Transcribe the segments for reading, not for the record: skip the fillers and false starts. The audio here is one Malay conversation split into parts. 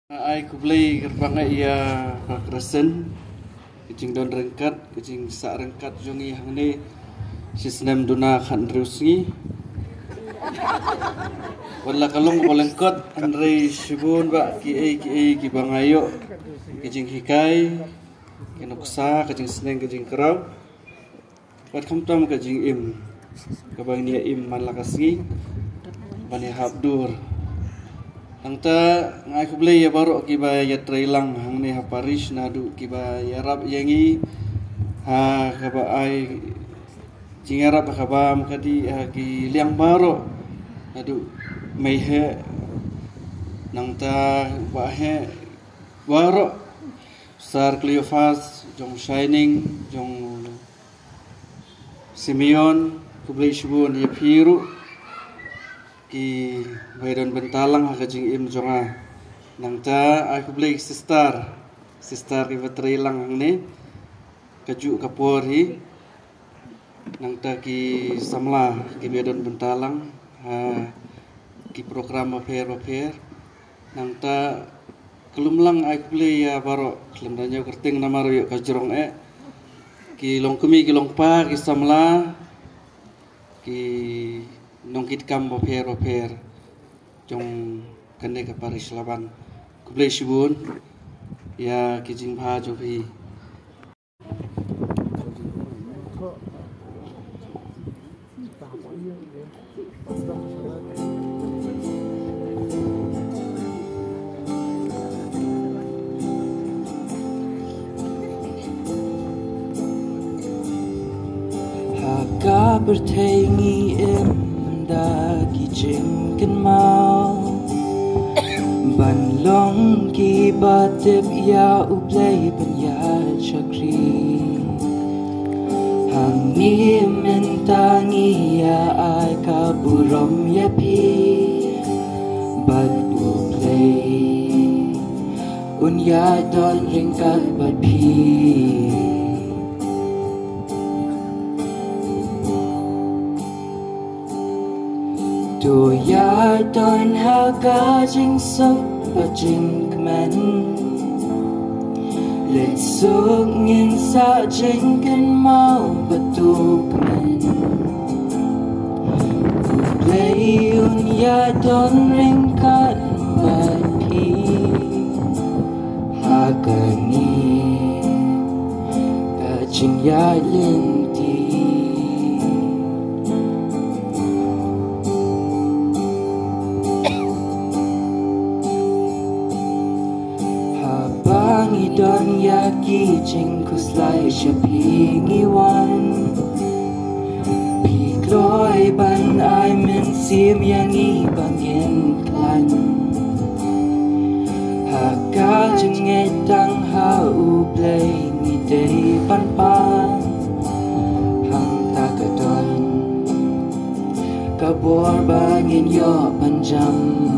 Ai kublai kerbangai ia kresen kecing don rengkat kecing sak rengkat jongi hangne sisnem duna khan rusngi wala kalong bolengkot andre shibun ba ki bangayo kecing hikai kinuksa kecing seneng kecing kerau pat kamtam kecing im kabang nia im malakasngi bani habdur Angta ngai kublai ya baru kiba ya trailang hangne ha Paris nadu kiba ya rap yangi ha kaba ai jingarap kaba mukadi ki liang baru nadu meihe nangta bahe baru Star Cleophas jong Shining jong Simeon kublai shibun ya piru ki baydan bentalang hakajing im jonga nangta aku beli sister ki batrailang hangne kaju kapori nangta ki samla ki baydan bentalang ha ki program affair nangta kelumlang aku beli ya baro kelemdanya kerting namaro yuk kajrong ki longkumi ki longpa ki samla ki nongkit kam oper jong kene ke Paris laban kublai shibun ya kijing bha jobi Haka bertengi dagi jengken mau ban long ki batip ya ublay ban ya chakri hangi mentangi ya ay kaburom ya pi bat ublay un ya don ringkat bat pi Do ya don ha ga jing so ba jing kmen Let sung in sa jing kan mau ba tu kmen Play un ya don ring kat ba pi Ha ga ni ga jing ya lin Don yaki jing kuslai shapingi wan Pikloi ban ai men sim yangi bangin klan Haka jing etang ha uplay ni day pan pan Hang takadon kabor bangin yo panjam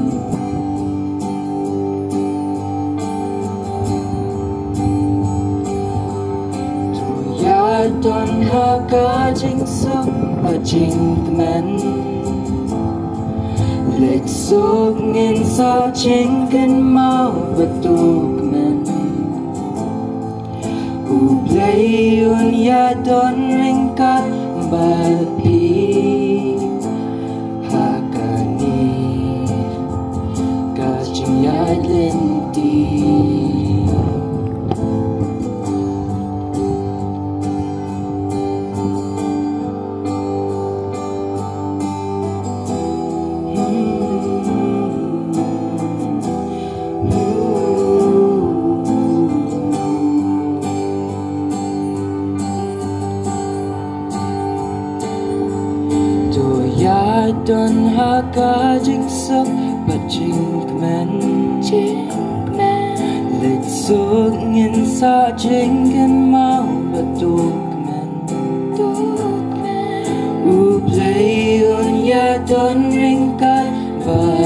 Don ha ga jing suk a jing kmen Lek suk ngin sa jing kan mau betuk men Ublay un ya don ringkat bapi Ha ga ni ga jing ya lenti Don ha ga jing suk ba jing kmen Let suk ngin sa jing kan mau ba tu kmen Uplay un ya don ring kat ba